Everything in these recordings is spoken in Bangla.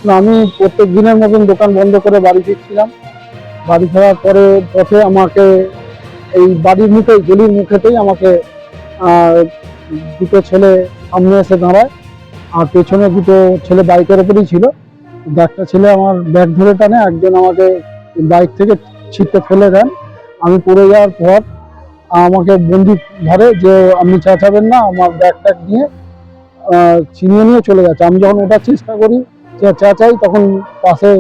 না, আমি প্রত্যেক দিনের মতন দোকান বন্ধ করে বাড়ি ফিরছিলাম। বাড়ি ফেরার পরে পথে আমাকে এই বাড়ির মুখেই, গলির মুখেতেই আমাকে আহ, দুটো ছেলে সামনে এসে দাঁড়ায়। আর পেছনে দুটো ছেলে বাইকের উপরেই ছিল। একটা ছেলে আমার ব্যাগ ধরে টানে, একজন আমাকে বাইক থেকে ছিটতে ফেলে দেন। আমি পড়ে যাওয়ার পর আমাকে বন্দুক ধরে যে আপনি চেঁচাবেন না, আমার ব্যাগ ট্যাগ নিয়ে ছিনিয়ে নিয়ে চলে যাচ্ছে। আমি যখন ওঠার চেষ্টা করি যে চেঁচাই, তখন পাশে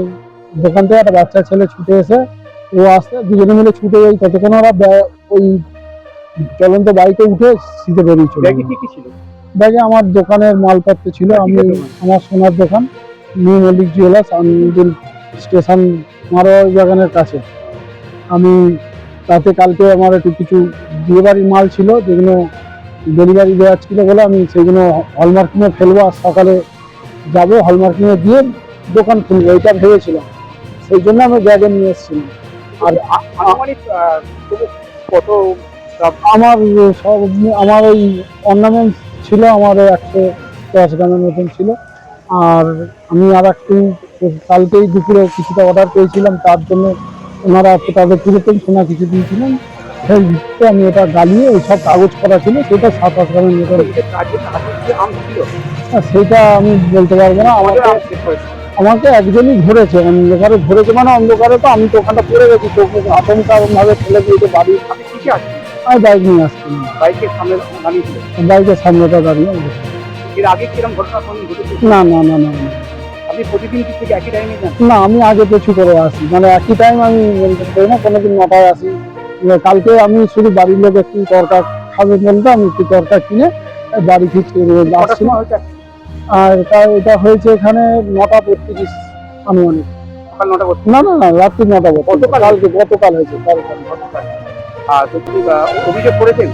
দোকান থেকে একটা বাচ্চা ছেলে ছুটে এসে ও আসতে দুজনে মিলে ছুটে যাই, ততক্ষণ ওরা ওই চলন্ত বাইকে উঠে সিটে বেরিয়ে চলে ব্যাগে গেল। কি কি ছিল? ব্যাগে আমার দোকানের মালপত্র ছিল। আমি আমার সোনার দোকান, নিউ মল্লিক জুয়েলার্স, আনন্দিল স্টেশন মারোয়ারি বাগানের কাছে। আমি তাতে কালকে আমার একটু কিছু বিয়েবাড়ির মাল ছিল, যেগুলো ডেলিভারি দেওয়ার ছিল বলে আমি সেগুলো হলমার্কিংয়ে ফেলবো। আর সকালে যাবো হলমার্কিংয়ে দিয়ে দোকান খুলবো, এটা ভেবেছিলাম। সেই জন্য আমি ব্যাগে নিয়ে এসেছিলাম। আর আনুমানিক তবু কত আমার সব আমার ওই অর্নামেন্টস ছিল আমার 110 গ্রামের মতন ছিল। আর আমি আর একটু কালকেই দুপুরে কিছুটা অর্ডার পেয়েছিলাম, তার জন্য ওনারা তাদের পুরোটাই সোনা কিছু দিয়েছিলেন। সেই ভিত্তিতে আমি এটা গালিয়ে ওই সব কাগজ করা ছিল, সেটা 7-8 গ্রামের মতন। এদের কাজের হাতে কি আম ছিল? সেটা আমি বলতে পারবো না। আমাদের আমাকে আম শেষ হয়েছে। আমাকে একজনই ধরেছে, অন্ধকারে ধরেছে, মানে অন্ধকারে তো আমি তো ওখানটা পড়ে গেছি, চোখে আচমকা ভাবে ফেলে দিয়েছে বাড়ি। আপনি কিসে আসছেন? আমি বাইক নিয়ে আসছিলাম, বাইকের সামনে দাঁড়িয়েছিল। বাইকের সামনেটা দাঁড়িয়ে। এর আগে কিরকম ঘটনা ঘটেছে? না না না না না। আপনি প্রতিদিন কি থেকে একই টাইমে যান? না, আমি আগে পিছু করে আসি, মানে একই টাইম আমি মেনটেন করি না, কোনোদিন 9টায় আসি। কালকে আমি শুধু বাড়ির লোক একটু তরকার খাবে বলতে আমি একটু তরকার কিনে বাড়ি ফিরতে কটার আসছি। সময় হয়েছে? আর এটা হয়েছে এখানে 9টা 35 আনুমানিক। সকাল 9টা বলছে। না না না, রাত্রি 9টা গতকাল? গতকাল হয়েছে। আর তো কি অভিযোগ করেছেন?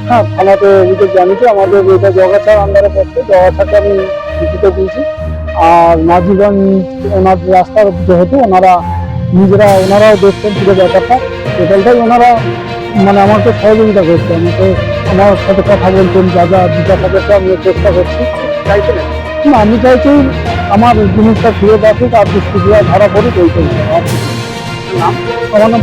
হ্যাঁ, থানাতে অভিযোগ জানিয়েছি। আমাদের এটা জগাছাড় আন্ডারে পড়ছে, জগাছাড়কে আমি লিখিত দিয়েছি। আর মাঝিগঞ্জ ওনার রাস্তার যেহেতু ওনারাও দেখছেন পুরো ব্যাপারটা, টোটালটাই ওনারা মানে আমাকে সহযোগিতা করছে, আমাকে আমার সাথে কথা বলছেন, যা যা জিজ্ঞাসাবাদটা আমি চেষ্টা করছি। চাইছেন? না, আমি চাইছি আমার জিনিসটা ফিরে আসুক আর দুষ্কৃতীরা ধরা পড়ুক, ওইটাই। নাম? আমার নাম